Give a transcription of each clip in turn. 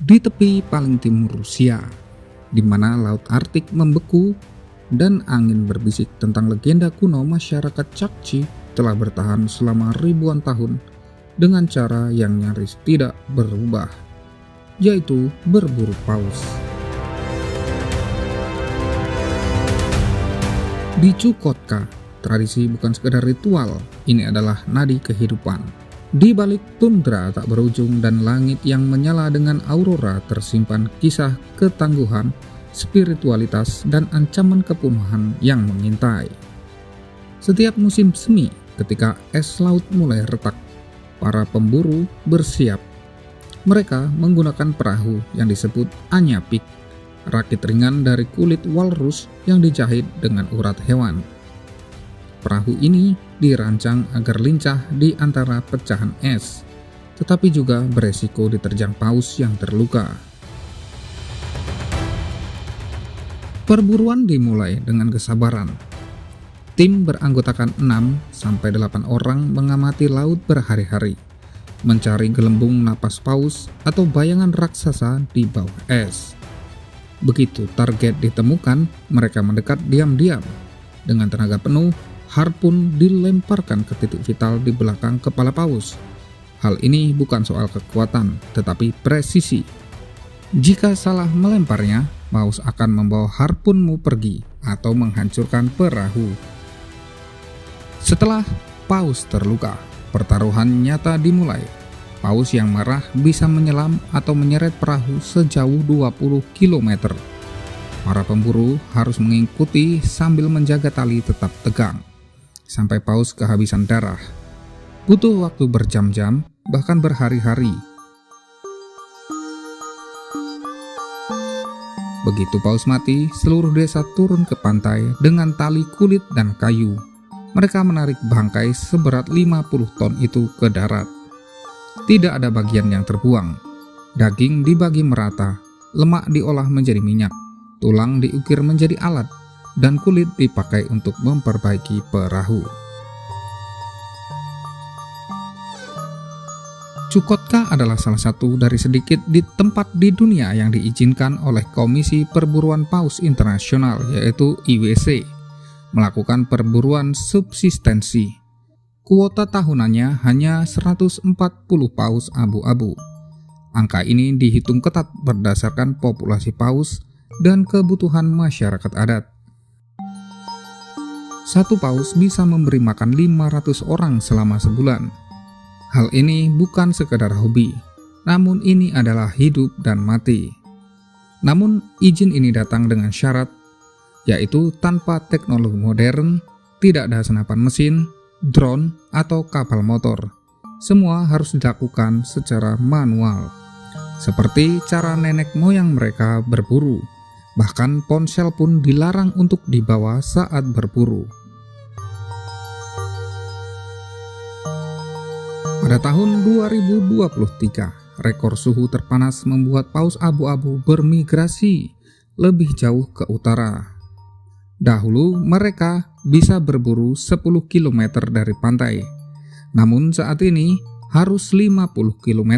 di tepi paling timur Rusia, di mana Laut Arktik membeku dan angin berbisik tentang legenda kuno masyarakat Chukchi telah bertahan selama ribuan tahun dengan cara yang nyaris tidak berubah, yaitu berburu paus. Di Chukotka, tradisi bukan sekedar ritual, ini adalah nadi kehidupan. Di balik tundra tak berujung dan langit yang menyala dengan aurora tersimpan kisah ketangguhan, spiritualitas, dan ancaman kepunahan yang mengintai. Setiap musim semi, ketika es laut mulai retak, para pemburu bersiap. Mereka menggunakan perahu yang disebut anyapik, rakit ringan dari kulit walrus yang dijahit dengan urat hewan. Perahu ini dirancang agar lincah di antara pecahan es, tetapi juga beresiko diterjang paus yang terluka. Perburuan dimulai dengan kesabaran. Tim beranggotakan 6-8 orang mengamati laut berhari-hari, mencari gelembung napas paus atau bayangan raksasa di bawah es. Begitu target ditemukan, mereka mendekat diam-diam. Dengan tenaga penuh, harpun dilemparkan ke titik vital di belakang kepala paus. Hal ini bukan soal kekuatan, tetapi presisi. Jika salah melemparnya, paus akan membawa harpunmu pergi atau menghancurkan perahu. Setelah paus terluka, pertaruhan nyata dimulai. Paus yang marah bisa menyelam atau menyeret perahu sejauh 20 km. Para pemburu harus mengikuti sambil menjaga tali tetap tegang, sampai paus kehabisan darah. Butuh waktu berjam-jam, bahkan berhari-hari. Begitu paus mati, seluruh desa turun ke pantai dengan tali kulit dan kayu. Mereka menarik bangkai seberat 50 ton itu ke darat. Tidak ada bagian yang terbuang. Daging dibagi merata, lemak diolah menjadi minyak, tulang diukir menjadi alat, dan kulit dipakai untuk memperbaiki perahu. Chukotka adalah salah satu dari sedikit di tempat di dunia yang diizinkan oleh Komisi Perburuan Paus Internasional, yaitu IWC, melakukan perburuan subsistensi. Kuota tahunannya hanya 140 paus abu-abu. Angka ini dihitung ketat berdasarkan populasi paus dan kebutuhan masyarakat adat. Satu paus bisa memberi makan 500 orang selama sebulan. Hal ini bukan sekedar hobi, namun ini adalah hidup dan mati. Namun izin ini datang dengan syarat, yaitu tanpa teknologi modern, tidak ada senapan mesin, drone, atau kapal motor. Semua harus dilakukan secara manual, seperti cara nenek moyang mereka berburu. Bahkan ponsel pun dilarang untuk dibawa saat berburu. Pada tahun 2023, rekor suhu terpanas membuat paus abu-abu bermigrasi lebih jauh ke utara. Dahulu mereka bisa berburu 10 km dari pantai, namun saat ini harus 50 km.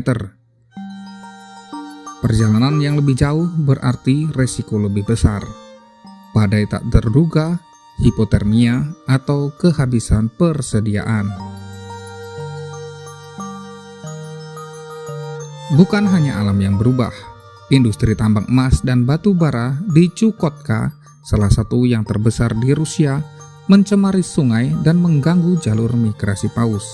Perjalanan yang lebih jauh berarti resiko lebih besar. Badai tak terduga, hipotermia, atau kehabisan persediaan. Bukan hanya alam yang berubah, industri tambang emas dan batu bara di Chukotka, salah satu yang terbesar di Rusia, mencemari sungai dan mengganggu jalur migrasi paus.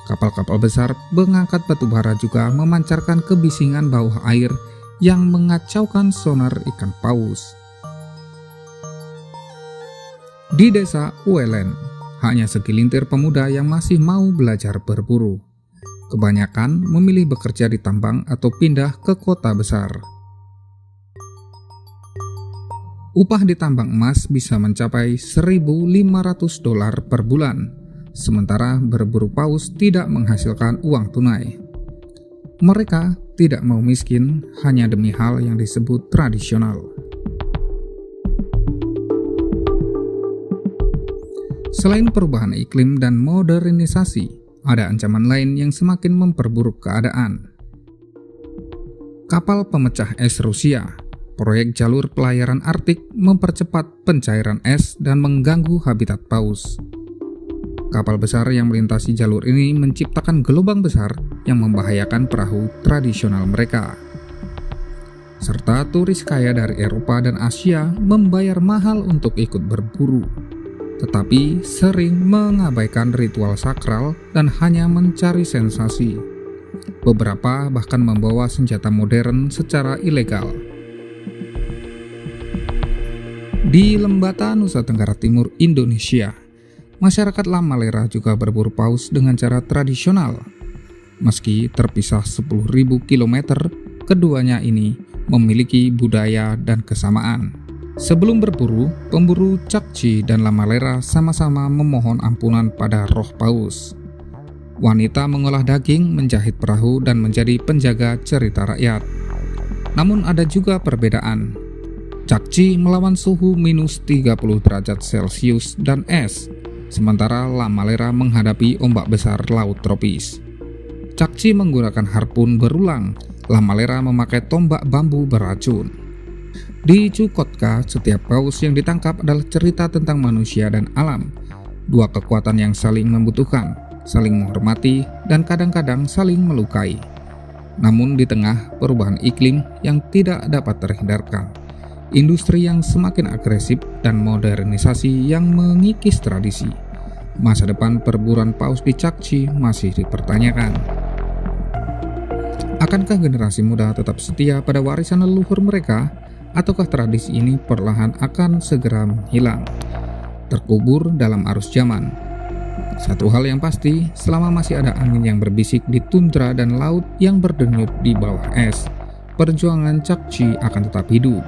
Kapal-kapal besar pengangkat batu bara juga memancarkan kebisingan bawah air yang mengacaukan sonar ikan paus. Di desa Uelen, hanya segelintir pemuda yang masih mau belajar berburu. Kebanyakan memilih bekerja di tambang atau pindah ke kota besar. Upah di tambang emas bisa mencapai $1.500 per bulan, sementara berburu paus tidak menghasilkan uang tunai. Mereka tidak mau miskin hanya demi hal yang disebut tradisional. Selain perubahan iklim dan modernisasi, ada ancaman lain yang semakin memperburuk keadaan. Kapal pemecah es Rusia. Proyek jalur pelayaran Arktik mempercepat pencairan es dan mengganggu habitat paus. Kapal besar yang melintasi jalur ini menciptakan gelombang besar yang membahayakan perahu tradisional mereka. Serta turis kaya dari Eropa dan Asia membayar mahal untuk ikut berburu, tetapi sering mengabaikan ritual sakral dan hanya mencari sensasi. Beberapa bahkan membawa senjata modern secara ilegal. Di Lembata, Nusa Tenggara Timur, Indonesia, masyarakat Lamalera juga berburu paus dengan cara tradisional. Meski terpisah 10.000 km, keduanya ini memiliki budaya dan kesamaan. Sebelum berburu, pemburu Chukchi dan Lamalera sama-sama memohon ampunan pada roh paus. Wanita mengolah daging, menjahit perahu, dan menjadi penjaga cerita rakyat. Namun ada juga perbedaan. Chukchi melawan suhu minus 30 derajat Celcius dan es, sementara Lamalera menghadapi ombak besar laut tropis. Chukchi menggunakan harpun berulang, Lamalera memakai tombak bambu beracun. Di Chukotka, setiap paus yang ditangkap adalah cerita tentang manusia dan alam, dua kekuatan yang saling membutuhkan, saling menghormati, dan kadang-kadang saling melukai. Namun di tengah perubahan iklim yang tidak dapat terhindarkan, industri yang semakin agresif, dan modernisasi yang mengikis tradisi, masa depan perburuan paus di Chukchi masih dipertanyakan. Akankah generasi muda tetap setia pada warisan leluhur mereka, ataukah tradisi ini perlahan akan segera menghilang, terkubur dalam arus zaman? Satu hal yang pasti, selama masih ada angin yang berbisik di tundra dan laut yang berdenyut di bawah es, perjuangan Chukchi akan tetap hidup.